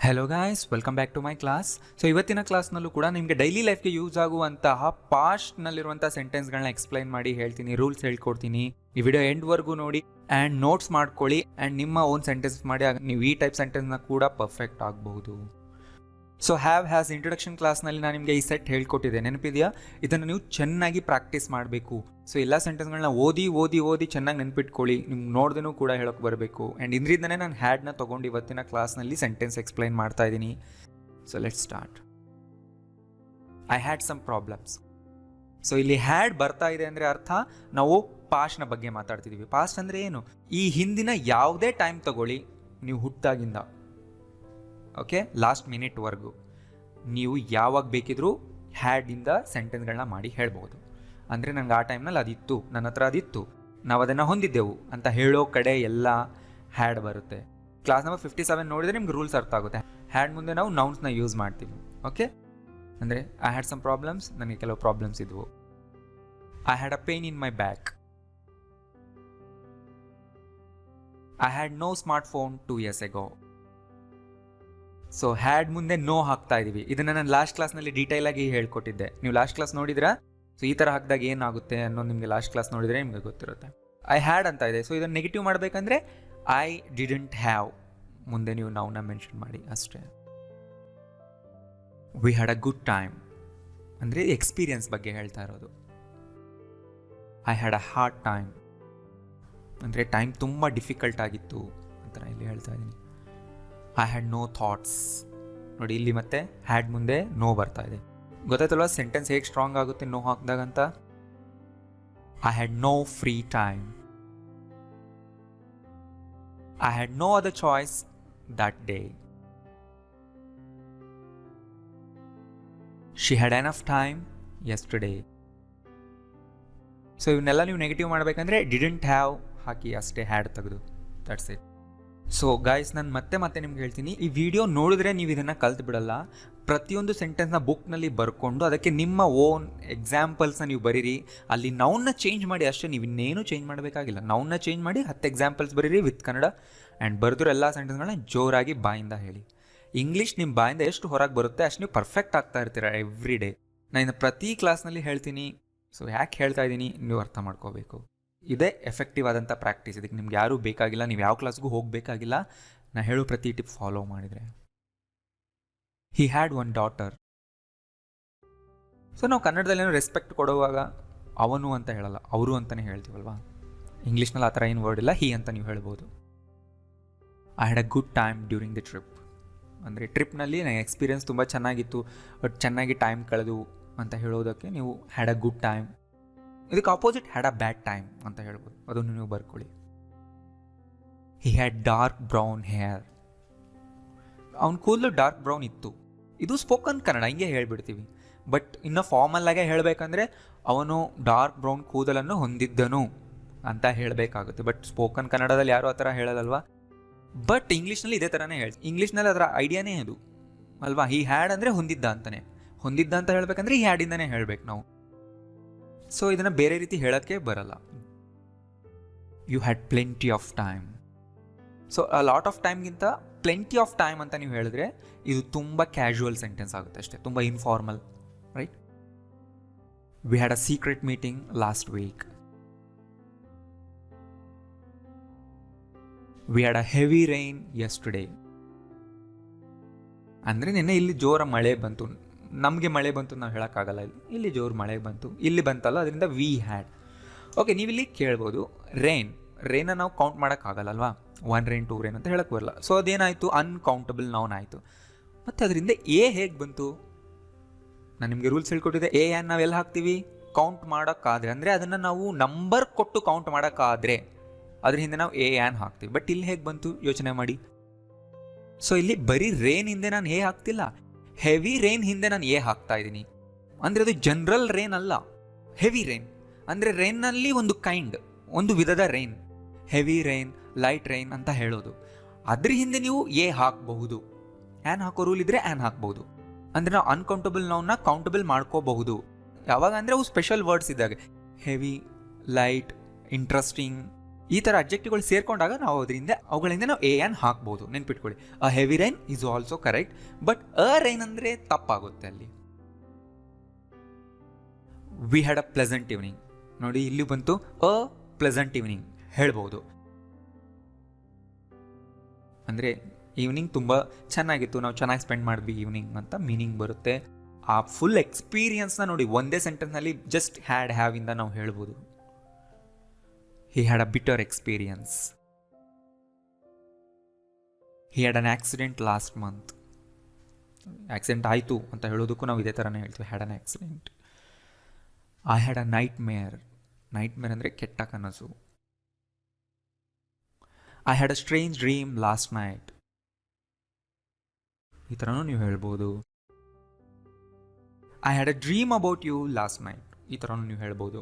Hello guys, welcome back to my class. So ಇವತ್ತಿನ ಕ್ಲಾಸ್ನಲ್ಲೂ ಕೂಡ ನಿಮಗೆ ಡೈಲಿ ಲೈಫ್ಗೆ ಯೂಸ್ ಆಗುವಂತಹ ಪಾಸ್ಟ್ನಲ್ಲಿರುವಂಥ ಸೆಂಟೆನ್ಸ್ಗಳನ್ನ ಎಕ್ಸ್ಪ್ಲೈನ್ ಮಾಡಿ ಹೇಳ್ತೀನಿ, ರೂಲ್ಸ್ ಹೇಳ್ಕೊಡ್ತೀನಿ. ಈ ವಿಡಿಯೋ ಎಂಡ್ವರೆಗೂ ನೋಡಿ ಆ್ಯಂಡ್ ನೋಟ್ಸ್ ಮಾಡ್ಕೊಳ್ಳಿ ಆ್ಯಂಡ್ ನಿಮ್ಮ ಓನ್ ಸೆಂಟೆನ್ಸ್ ಮಾಡಿ ನೀವು ಈ ಟೈಪ್ ಸೆಂಟೆನ್ಸ್ನ ಕೂಡ ಪರ್ಫೆಕ್ಟ್ ಆಗಬಹುದು. ಸೊ ಹ್ಯಾಸ್ ಇಂಟ್ರೊಡಕ್ಷನ್ ಕ್ಲಾಸ್ನಲ್ಲಿ ನಾನು ನಿಮಗೆ ಈ ಸೆಟ್ ಹೇಳ್ಕೊಟ್ಟಿದ್ದೆ, ನೆನಪಿದೆಯಾ? ಇದನ್ನು ನೀವು ಚೆನ್ನಾಗಿ ಪ್ರಾಕ್ಟೀಸ್ ಮಾಡಬೇಕು. ಸೊ ಎಲ್ಲ ಸೆಂಟೆನ್ಸ್ಗಳನ್ನ ಓದಿ ಓದಿ ಓದಿ ಚೆನ್ನಾಗಿ ನೆನ್ಪಿಟ್ಕೊಳ್ಳಿ. ನಿಮ್ಗೆ ನೋಡ್ದೇನೂ ಕೂಡ ಹೇಳೋಕ್ಕೆ ಬರಬೇಕು. ಆ್ಯಂಡ್ ಇದರಿಂದನೇ ನಾನು ಹ್ಯಾಡ್ನ ತೊಗೊಂಡು ಇವತ್ತಿನ ಕ್ಲಾಸ್ನಲ್ಲಿ ಸೆಂಟೆನ್ಸ್ ಎಕ್ಸ್ಪ್ಲೈನ್ ಮಾಡ್ತಾ ಇದ್ದೀನಿ. So let start. I had some problems. So ಇಲ್ಲಿ ಹ್ಯಾಡ್ ಬರ್ತಾ ಇದೆ ಅಂದರೆ ಅರ್ಥ ನಾವು ಪಾಸ್ಟ್ನ ಬಗ್ಗೆ ಮಾತಾಡ್ತಿದ್ದೀವಿ. ಪಾಸ್ಟ್ ಅಂದರೆ ಏನು? ಈ ಹಿಂದಿನ ಯಾವುದೇ ಟೈಮ್ ತಗೊಳ್ಳಿ, ನೀವು ಹುಟ್ಟಾಗಿಂದ ಓಕೆ ಲಾಸ್ಟ್ ಮಿನಿಟ್ವರೆಗೂ ನೀವು ಯಾವಾಗ ಬೇಕಿದ್ರೂ ಹ್ಯಾಡಿಂದ ಸೆಂಟೆನ್ಸ್ಗಳನ್ನ ಮಾಡಿ ಹೇಳ್ಬೋದು. ಅಂದರೆ ನನಗೆ ಆ ಟೈಮ್ನಲ್ಲಿ ಅದಿತ್ತು, ನನ್ನ ಹತ್ರ ಅದಿತ್ತು, ನಾವು ಅದನ್ನು ಹೊಂದಿದ್ದೆವು ಅಂತ ಹೇಳೋ ಕಡೆ ಎಲ್ಲ ಹ್ಯಾಡ್ ಬರುತ್ತೆ. ಕ್ಲಾಸ್ ನಂಬರ್ 57 ನೋಡಿದರೆ ನಿಮ್ಗೆ ರೂಲ್ಸ್ ಅರ್ಥ ಆಗುತ್ತೆ. ಹ್ಯಾಡ್ ಮುಂದೆ ನಾವು ನೌನ್ಸ್ನ ಯೂಸ್ ಮಾಡ್ತೀವಿ. ಓಕೆ, ಅಂದರೆ ಐ ಹ್ಯಾಡ್ ಸಮ್ ಪ್ರಾಬ್ಲಮ್ಸ್, ನನಗೆ ಕೆಲವು ಪ್ರಾಬ್ಲಮ್ಸ್ ಇದ್ವು. I had a pain in my back. I had no smart phone 2 years ago. So had ಮುಂದೆ ನೋ ಹಾಕ್ತಾ ಇದ್ದೀವಿ. ಇದನ್ನು ನಾನು ಲಾಸ್ಟ್ ಕ್ಲಾಸ್ನಲ್ಲಿ ಡೀಟೇಲ್ ಆಗಿ ಹೇಳ್ಕೊಟ್ಟಿದ್ದೆ. ನೀವು ಲಾಸ್ಟ್ ಕ್ಲಾಸ್ ನೋಡಿದ್ರಾ? ಸೊ ಈ ಥರ ಹಾಕಿದಾಗ ಏನಾಗುತ್ತೆ ಅನ್ನೋದು ನಿಮಗೆ ಲಾಸ್ಟ್ ಕ್ಲಾಸ್ ನೋಡಿದರೆ ನಿಮಗೆ ಗೊತ್ತಿರುತ್ತೆ. ಐ ಹ್ಯಾಡ್ ಅಂತ ಇದೆ. ಸೊ ಇದನ್ನು ನೆಗೆಟಿವ್ ಮಾಡಬೇಕಂದ್ರೆ ಐ ಡಿಡೆಂಟ್ ಹ್ಯಾವ್ ಮುಂದೆ ನೀವು ನಾವ್ನ ಮೆನ್ಷನ್ ಮಾಡಿ ಅಷ್ಟೇ. We had a good time ಅಂದರೆ ಎಕ್ಸ್ಪೀರಿಯನ್ಸ್ ಬಗ್ಗೆ ಹೇಳ್ತಾ ಇರೋದು. I had a hard time ಅಂದರೆ ಟೈಮ್ ತುಂಬ ಡಿಫಿಕಲ್ಟ್ ಆಗಿತ್ತು ಅಂತ ನಾನು ಇಲ್ಲಿ ಹೇಳ್ತಾ ಇದ್ದೀನಿ. I had no thoughts. ನೋಡಿ ಇಲ್ಲಿ ಮತ್ತೆ ಹ್ಯಾಡ್ ಮುಂದೆ ನೋ ಬರ್ತಾ ಇದೆ. ಗೊತ್ತಾಯ್ತಲ್ವ ಸೆಂಟೆನ್ಸ್ ಹೇಗೆ ಸ್ಟ್ರಾಂಗ್ ಆಗುತ್ತೆ ನೋ ಹಾಕಿದಾಗಂತ. I had no free time. I had no other choice that day. She had enough time yesterday. So ಇವನ್ನೆಲ್ಲ ನೀವು ನೆಗೆಟಿವ್ ಮಾಡಬೇಕಂದ್ರೆ ಡಿಡೆಂಟ್ ಹ್ಯಾವ್ ಹಾಕಿ ಅಷ್ಟೇ, ಹ್ಯಾಡ್ ತೆಗೆದು. That's it. ಸೊ ಗಾಯ್ಸ್, ನಾನು ಮತ್ತೆ ನಿಮ್ಗೆ ಹೇಳ್ತೀನಿ, ಈ ವಿಡಿಯೋ ನೋಡಿದ್ರೆ ನೀವು ಇದನ್ನು ಕಲ್ತು ಬಿಡಲ್ಲ. ಪ್ರತಿಯೊಂದು ಸೆಂಟೆನ್ಸ್ನ ಬುಕ್ನಲ್ಲಿ ಬರ್ಕೊಂಡು ಅದಕ್ಕೆ ನಿಮ್ಮ ಓನ್ ಎಕ್ಸಾಂಪಲ್ಸ್ನ ನೀವು ಬರೀರಿ. ಅಲ್ಲಿ ನೌನ್ನ ಚೇಂಜ್ ಮಾಡಿ ಅಷ್ಟೇ, ನೀವು ಇನ್ನೇನು ಚೇಂಜ್ ಮಾಡಬೇಕಾಗಿಲ್ಲ. ನೌನ್ನ ಚೇಂಜ್ ಮಾಡಿ 10 ಎಕ್ಸಾಂಪಲ್ಸ್ ಬರೀರಿ ವಿತ್ ಕನ್ನಡ. ಆ್ಯಂಡ್ ಬರೆದಿರೋ ಎಲ್ಲ ಸೆಂಟೆನ್ಸ್ಗಳನ್ನ ಜೋರಾಗಿ ಬಾಯಿಂದ ಹೇಳಿ. ಇಂಗ್ಲೀಷ್ ನಿಮ್ಮ ಬಾಯಿಂದ ಎಷ್ಟು ಹೊರಗೆ ಬರುತ್ತೆ ಅಷ್ಟು ನೀವು ಪರ್ಫೆಕ್ಟ್ ಆಗ್ತಾ ಇರ್ತೀರ ಎವ್ರಿ ಡೇ. ನಾನು ಪ್ರತಿ ಕ್ಲಾಸ್ನಲ್ಲಿ ಹೇಳ್ತೀನಿ. ಸೊ ಯಾಕೆ ಹೇಳ್ತಾ ಇದ್ದೀನಿ ನೀವು ಅರ್ಥ ಮಾಡ್ಕೋಬೇಕು. ಇದೇ ಎಫೆಕ್ಟಿವ್ ಆದಂಥ ಪ್ರಾಕ್ಟೀಸ್. ಇದಕ್ಕೆ ನಿಮ್ಗೆ ಯಾರೂ ಬೇಕಾಗಿಲ್ಲ, ನೀವು ಯಾವ ಕ್ಲಾಸ್ಗೂ ಹೋಗಬೇಕಾಗಿಲ್ಲ. ನಾನು ಹೇಳೋ ಪ್ರತಿ ಟಿಪ್ ಫಾಲೋ ಮಾಡಿದರೆ. He had one daughter. So ನಾವು ಕನ್ನಡದಲ್ಲಿ ಏನೋ ರೆಸ್ಪೆಕ್ಟ್ ಕೊಡುವಾಗ ಅವನು ಅಂತ ಹೇಳಲ್ಲ, ಅವರು ಅಂತಲೇ ಹೇಳ್ತೀವಲ್ವಾ. ಇಂಗ್ಲೀಷ್ನಲ್ಲಿ ಆ ಥರ ಏನು ವರ್ಡ್ ಇಲ್ಲ, ಹಿ ಅಂತ ನೀವು ಹೇಳ್ಬೋದು. I had a good time during the trip. ಅಂದರೆ ಟ್ರಿಪ್ನಲ್ಲಿ ನನಗೆ ಎಕ್ಸ್ಪೀರಿಯನ್ಸ್ ತುಂಬ ಚೆನ್ನಾಗಿತ್ತು, ಬಟ್ ಚೆನ್ನಾಗಿ ಟೈಮ್ ಕಳೆದು ಅಂತ ಹೇಳೋದಕ್ಕೆ ನೀವು ಹ್ಯಾಡ್ ಅ ಗುಡ್ ಟೈಮ್. ಇದಕ್ಕೆ opposite had a bad time ಅಂತ ಹೇಳ್ಬೋದು. ಅದನ್ನು ನೀವು ಬರ್ಕೊಳ್ಳಿ. He had dark brown hair. ಅವ್ನ ಕೂದಲು ಡಾರ್ಕ್ ಬ್ರೌನ್ ಇತ್ತು. ಇದು ಸ್ಪೋಕನ್ ಕನ್ನಡ, ಹಿಂಗೆ ಹೇಳ್ಬಿಡ್ತೀವಿ. ಬಟ್ ಇನ್ನು ಫಾರ್ಮಲ್ಲಾಗೆ ಹೇಳಬೇಕಂದ್ರೆ ಅವನು ಡಾರ್ಕ್ ಬ್ರೌನ್ ಕೂದಲನ್ನು ಹೊಂದಿದ್ದನು ಅಂತ ಹೇಳಬೇಕಾಗುತ್ತೆ. ಬಟ್ ಸ್ಪೋಕನ್ ಕನ್ನಡದಲ್ಲಿ ಯಾರು ಆ ಥರ ಹೇಳೋದಲ್ವಾ. ಬಟ್ ಇಂಗ್ಲೀಷ್ನಲ್ಲಿ ಇದೇ ಥರನೇ ಹೇಳಿ. ಇಂಗ್ಲೀಷ್ನಲ್ಲಿ ಅದರ ಐಡಿಯಾನೇ ಅದು ಅಲ್ವಾ. ಹಿ ಹ್ಯಾಡ್ ಅಂದರೆ ಹೊಂದಿದ್ದ ಅಂತಲೇ. ಹೊಂದಿದ್ದ ಅಂತ ಹೇಳಬೇಕಂದ್ರೆ ಈ ಹ್ಯಾಡಿಂದನೇ ಹೇಳಬೇಕು ನಾವು. ಸೊ ಇದನ್ನು ಬೇರೆ ರೀತಿ ಹೇಳೋಕ್ಕೆ ಬರಲ್ಲ. You had plenty of time. So a lot of ಟೈಮ್ಗಿಂತ ಪ್ಲೆಂಟಿ ಆಫ್ ಟೈಮ್ ಅಂತ ನೀವು ಹೇಳಿದ್ರೆ ಇದು ತುಂಬ ಕ್ಯಾಶುವಲ್ ಸೆಂಟೆನ್ಸ್ ಆಗುತ್ತೆ ಅಷ್ಟೇ, ತುಂಬ informal, right? V had a secret meeting last week. V had a heavy rain yesterday. ಅಂದರೆ ನಿನ್ನೆ ಇಲ್ಲಿ ಜೋರ ಮಳೆ ಬಂತು. ನಮಗೆ ಮಳೆ ಬಂತು ನಾವು ಹೇಳೋಕ್ಕಾಗಲ್ಲ. ಇಲ್ಲಿ ಜೋರು ಮಳೆ ಬಂತು, ಇಲ್ಲಿ ಬಂತಲ್ಲ, ಅದರಿಂದ ವಿ ಹ್ಯಾಡ್. ಓಕೆ, ನೀವಿಲ್ಲಿ ಕೇಳ್ಬೋದು ರೇನ ನಾವು ಕೌಂಟ್ ಮಾಡೋಕ್ಕಾಗಲ್ಲಲ್ವಾ. 1 rain 2 rain ಅಂತ ಹೇಳಕ್ಕೆ ಬರಲ್ಲ. ಸೊ ಅದೇನಾಯಿತು, ಅನ್ಕೌಂಟಬಲ್ ನೌನ್ ಆಯಿತು. ಮತ್ತು ಅದರಿಂದ ಎ ಹೇಗೆ ಬಂತು? ನಾನು ನಿಮಗೆ ರೂಲ್ಸ್ ಹೇಳ್ಕೊಟ್ಟಿದ್ದೆ. ಎ ಆ್ಯನ್ ನಾವೆಲ್ಲ ಹಾಕ್ತೀವಿ ಕೌಂಟ್ ಮಾಡೋಕ್ಕಾದ್ರೆ, ಅಂದರೆ ಅದನ್ನು ನಾವು ನಂಬರ್ ಕೊಟ್ಟು ಕೌಂಟ್ ಮಾಡೋಕ್ಕಾದ್ರೆ ಅದ್ರ ಹಿಂದೆ ನಾವು ಎ ಆ್ಯನ್ ಹಾಕ್ತೀವಿ. ಬಟ್ ಇಲ್ಲಿ ಹೇಗೆ ಬಂತು ಯೋಚನೆ ಮಾಡಿ. ಸೊ ಇಲ್ಲಿ ಬರೀ ರೇನ್ ಹಿಂದೆ ನಾನು ಎ ಹಾಕ್ತಿಲ್ಲ, ಹೆವಿ ರೈನ್ ಹಿಂದೆ ನಾನು ಎ ಹಾಕ್ತಾ ಇದ್ದೀನಿ. ಅಂದರೆ ಅದು ಜನರಲ್ ರೈನ್ ಅಲ್ಲ, ಹೆವಿ ರೈನ್. ಅಂದರೆ ರೈನ್ನಲ್ಲಿ ಒಂದು ವಿಧದ rain, heavy rain, light rain ಅಂತ ಹೇಳೋದು. ಅದ್ರ ಹಿಂದೆ ನೀವು ಎ ಹಾಕಬಹುದು. ಆ್ಯನ್ ಹಾಕೋ ರೂಲ್ ಇದ್ದರೆ ಆ್ಯನ್ ಹಾಕ್ಬಹುದು. ಅಂದರೆ ನಾವು ಅನ್ಕೌಂಟಬಲ್ ನೌನ್ನ ಕೌಂಟಬಲ್ ಮಾಡ್ಕೋಬಹುದು. ಯಾವಾಗ ಅಂದರೆ ಅವು ಸ್ಪೆಷಲ್ ವರ್ಡ್ಸ್ ಇದ್ದಾಗ. ಹೆವಿ, ಲೈಟ್, ಇಂಟ್ರೆಸ್ಟಿಂಗ್, ಈ ಥರ ಅಬ್ಜೆಕ್ಟಿವ್ಗಳು ಸೇರ್ಕೊಂಡಾಗ ನಾವು ಅವುಗಳಿಂದ ನಾವು AN ಹಾಕ್ಬೋದು. ನೆನ್ಪಿಟ್ಕೊಳ್ಳಿ, ಅ heavy rain is also correct, but a rain ಅಂದರೆ ತಪ್ಪಾಗುತ್ತೆ ಅಲ್ಲಿ. V had a pleasant evening. ನೋಡಿ, ಇಲ್ಲಿ ಬಂತು ಅ ಪ್ಲೆಸೆಂಟ್ ಈವ್ನಿಂಗ್ ಹೇಳ್ಬೋದು. ಅಂದರೆ ಈವ್ನಿಂಗ್ ತುಂಬ ಚೆನ್ನಾಗಿತ್ತು, ನಾವು ಚೆನ್ನಾಗಿ ಸ್ಪೆಂಡ್ ಮಾಡಿದ್ವಿ ಈವ್ನಿಂಗ್ ಅಂತ ಮೀನಿಂಗ್ ಬರುತ್ತೆ. ಆ ಫುಲ್ ಎಕ್ಸ್ಪೀರಿಯನ್ಸ್ನ ನೋಡಿ ಒಂದೇ ಸೆಂಟೆನ್ಸ್ನಲ್ಲಿ ಜಸ್ಟ್ ಹ್ಯಾವ್ ಇಂದ ನಾವು ಹೇಳ್ಬೋದು. He had a bitter experience. He had an accident last month. Accident ಆಯಿತು ಅಂತ ಹೇಳೋದಕ್ಕೂ ನಾವು ಇದೇ ಥರನೇ ಹೇಳ್ತೀವಿ, had an accident. I had a nightmare. Nightmare ಅಂದರೆ ಕೆಟ್ಟ ಕನಸು. I had a strange dream last night. ಈ ಥರನೂ ನೀವು ಹೇಳ್ಬೋದು. I had a dream about you last night. ಈ ಥರನೂ ನೀವು ಹೇಳ್ಬೋದು.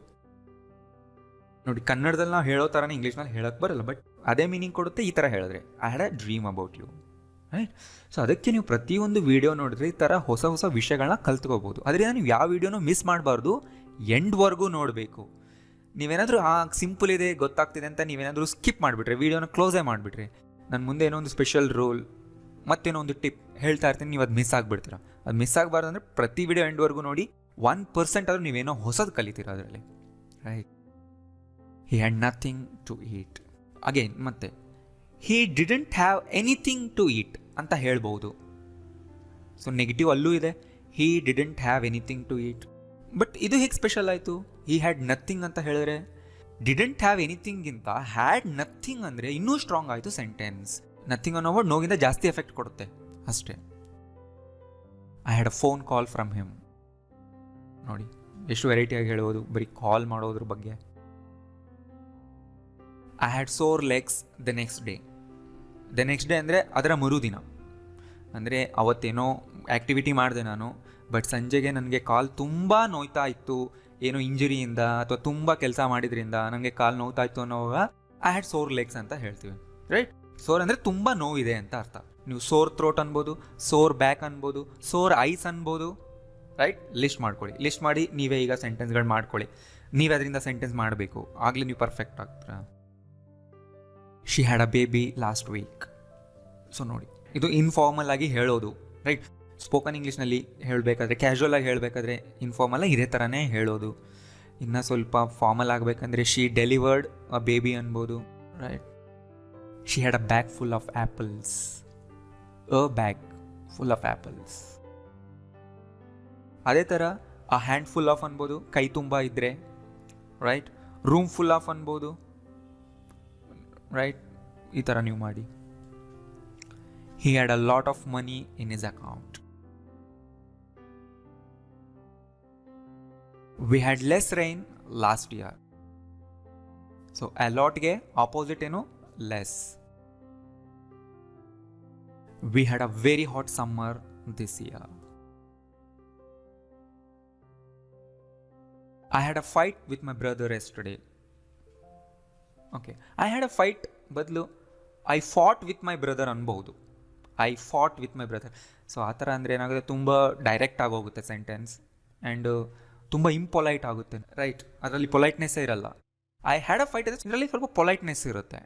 ನೋಡಿ, ಕನ್ನಡದಲ್ಲಿ ನಾವು ಹೇಳೋ ಥರನೇ ಇಂಗ್ಲೀಷ್ನಲ್ಲಿ ಹೇಳೋಕ್ಕೆ ಬರಲ್ಲ, ಬಟ್ ಅದೇ ಮೀನಿಂಗ್ ಕೊಡುತ್ತೆ ಈ ಥರ ಹೇಳಿದ್ರೆ. I had a dream about you, right? So ಅದಕ್ಕೆ ನೀವು ಪ್ರತಿಯೊಂದು ವೀಡಿಯೋ ನೋಡಿದ್ರೆ ಈ ಥರ ಹೊಸ ಹೊಸ ವಿಷಯಗಳನ್ನ ಕಲ್ತ್ಕೋಬೋದು. ಅದರಿಂದ ನೀವು ಯಾವ ವೀಡಿಯೋನೂ ಮಿಸ್ ಮಾಡಬಾರ್ದು, ಎಂಡ್ವರೆಗೂ ನೋಡಬೇಕು. ನೀವೇನಾದರೂ ಸಿಂಪಲ್ ಇದೆ ಗೊತ್ತಾಗ್ತಿದೆ ಅಂತ ನೀವೇನಾದರೂ ಸ್ಕಿಪ್ ಮಾಡಿಬಿಟ್ರೆ, ವೀಡಿಯೋನ ಕ್ಲೋಸೇ ಮಾಡಿಬಿಟ್ರೆ, ನನ್ನ ಮುಂದೆ ಏನೋ ಒಂದು ಸ್ಪೆಷಲ್ ರೂಲ್ ಮತ್ತೇನೋ ಒಂದು ಟಿಪ್ ಹೇಳ್ತಾ ಇರ್ತೀನಿ, ನೀವು ಅದು ಮಿಸ್ ಆಗಿಬಿಡ್ತೀರ. ಅದು ಮಿಸ್ ಆಗಬಾರ್ದು ಅಂದರೆ ಪ್ರತಿ ವೀಡಿಯೋ ಎಂಡ್ವರೆಗೂ ನೋಡಿ. 1% ಆದರೂ ನೀವೇನೋ ಹೊಸದು ಕಲಿತೀರ ಅದರಲ್ಲಿ, right? He had nothing to eat. Again ಮತ್ತೆ he didn't have anything to eat ಅಂತ ಹೇಳ್ಬೋದು. ಸೊ ನೆಗೆಟಿವ್ ಅಲ್ಲೂ ಇದೆ, he didn't have anything to eat. But ಇದು ಹೇಗೆ ಸ್ಪೆಷಲ್ ಆಯಿತು? he had nothing ಅಂತ ಹೇಳಿದ್ರೆ, didn't have anything ಗಿಂತ had nothing ಅಂದರೆ ಇನ್ನೂ ಸ್ಟ್ರಾಂಗ್ ಆಯಿತು ಸೆಂಟೆನ್ಸ್. ನಥಿಂಗ್ ಅನ್ನೋ ವರ್ಡ್ ನೋಗಿಂತ ಜಾಸ್ತಿ ಎಫೆಕ್ಟ್ ಕೊಡುತ್ತೆ ಅಷ್ಟೇ. I had a phone call from him. ನೋಡಿ ಎಷ್ಟು ವೆರೈಟಿಯಾಗಿ ಹೇಳ್ಬೋದು ಬರೀ ಕಾಲ್ ಮಾಡೋದ್ರ ಬಗ್ಗೆ. I had sore legs the next day. The next day ಅಂದರೆ ಅದರ ಮರುದಿನ. ಅಂದರೆ ಅವತ್ತೇನೋ ಆ್ಯಕ್ಟಿವಿಟಿ ಮಾಡಿದೆ ನಾನು, ಬಟ್ ಸಂಜೆಗೆ ನನಗೆ ಕಾಲ್ ತುಂಬ ನೋಯ್ತಾ ಇತ್ತು, ಏನೋ ಇಂಜುರಿಯಿಂದ ಅಥವಾ ತುಂಬ ಕೆಲಸ ಮಾಡಿದ್ರಿಂದ ನನಗೆ ಕಾಲು ನೋವ್ತಾ ಇತ್ತು ಅನ್ನೋವಾಗ ಐ ಹ್ಯಾಡ್ ಸೋರ್ ಲೆಗ್ಸ್ ಅಂತ ಹೇಳ್ತೀವಿ, ರೈಟ್? ಸೋರ್ ಅಂದರೆ ತುಂಬ ನೋವಿದೆ ಅಂತ ಅರ್ಥ. ನೀವು ಸೋರ್ ಥ್ರೋಟ್ ಅನ್ಬೋದು, ಸೋರ್ ಬ್ಯಾಕ್ ಅನ್ಬೋದು, ಸೋರ್ ಐಸ್ ಅನ್ಬೋದು, ರೈಟ್? ಲಿಸ್ಟ್ ಮಾಡ್ಕೊಳ್ಳಿ. ಲಿಸ್ಟ್ ಮಾಡಿ ನೀವೇ ಈಗ ಸೆಂಟೆನ್ಸ್ಗಳು ಮಾಡ್ಕೊಳ್ಳಿ. ನೀವೇ ಅದರಿಂದ ಸೆಂಟೆನ್ಸ್ ಮಾಡಬೇಕು, ಆಗಲೇ ನೀವು ಪರ್ಫೆಕ್ಟ್ ಆಗ್ತೀರಾ. She had a baby last week. So ನೋಡಿ, ಇದು ಇನ್ಫಾರ್ಮಲ್ ಆಗಿ ಹೇಳೋದು, ರೈಟ್? ಸ್ಪೋಕನ್ ಇಂಗ್ಲೀಷ್ನಲ್ಲಿ ಹೇಳಬೇಕಾದ್ರೆ, ಕ್ಯಾಶುವಲ್ ಆಗಿ ಹೇಳಬೇಕಾದ್ರೆ ಇನ್ಫಾರ್ಮಲ್ ಇದೇ ಥರನೇ ಹೇಳೋದು. ಇನ್ನು ಸ್ವಲ್ಪ ಫಾರ್ಮಲ್ ಆಗಬೇಕಂದ್ರೆ ಶಿ ಡೆಲಿವರ್ಡ್ ಅ ಬೇಬಿ ಅನ್ಬೋದು, right? She had a bag full of apples. A bag full of apples. ಅದೇ ಥರ ಆ ಹ್ಯಾಂಡ್ ಫುಲ್ ಆಫ್ ಅನ್ಬೋದು, ಕೈ ತುಂಬ ಇದ್ದರೆ, ರೈಟ್? ರೂಮ್ ಫುಲ್ ಆಫ್ ಅನ್ಬೋದು, ರೈಟ್? ಈ ಥರ ನೀವು ಮಾಡಿ. He had a lot of money in his account. We had less rain last year. So a ಲಾಟ್ಗೆ ಆಪೋಸಿಟ್ ಏನು? Less. We had a very hot summer this year. I had a fight with my brother yesterday. Okay, I had a fight ಬದಲು I fought with my brother ಅನ್ಬೋದು. I fought with my brother. So ಆ ಥರ ಅಂದರೆ ಏನಾಗುತ್ತೆ, ತುಂಬ direct ಆಗೋಗುತ್ತೆ sentence and ತುಂಬ ಇಂಪೊಲೈಟ್ ಆಗುತ್ತೆ, ರೈಟ್? ಅದರಲ್ಲಿ ಪೊಲೈಟ್ನೆಸ್ಸೇ ಇರಲ್ಲ. ಐ ಹ್ಯಾಡ್ ಅ ಫೈಟ್ ಅಂದರೆ ಇದರಲ್ಲಿ ಸ್ವಲ್ಪ ಪೊಲೈಟ್ನೆಸ್ ಇರುತ್ತೆ,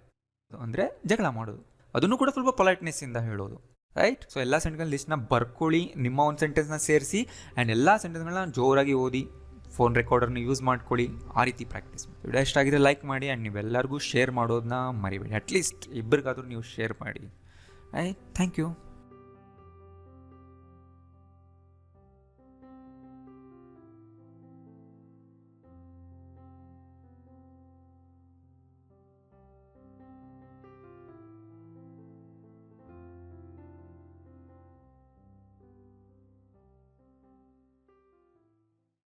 ಅಂದರೆ ಜಗಳ ಮಾಡೋದು, ಅದನ್ನು ಕೂಡ ಸ್ವಲ್ಪ ಪೊಲೈಟ್ನೆಸ್ಸಿಂದ ಹೇಳೋದು, ರೈಟ್? ಸೊ ಎಲ್ಲ ಸೆಂಟೆನ್ಸ್ ಲಿಸ್ಟ್ನ ಬರ್ಕೊಳ್ಳಿ, ನಿಮ್ಮ ಒಂದು ಸೆಂಟೆನ್ಸ್ನ ಸೇರಿಸಿ ಆ್ಯಂಡ್ ಎಲ್ಲ ಸೆಂಟೆನ್ಸ್ಗಳನ್ನ ಜೋರಾಗಿ ಓದಿ, ಫೋನ್ ರೆಕಾರ್ಡರ್ನ ಯೂಸ್ ಮಾಡ್ಕೊಳ್ಳಿ, ಆ ರೀತಿ ಪ್ರಾಕ್ಟೀಸ್ ಮಾಡಿ. ವಿಡಿಯೋ ಇಷ್ಟ ಆಗಿದ್ರೆ ಲೈಕ್ ಮಾಡಿ ಆ್ಯಂಡ್ ನೀವೆಲ್ಲರಿಗೂ ಶೇರ್ ಮಾಡೋದನ್ನ ಮರಿಬೇಡಿ. ಅಟ್ಲೀಸ್ಟ್ ಇಬ್ಬರಿಗಾದ್ರೂ ನೀವು ಶೇರ್ ಮಾಡಿ. Thank you.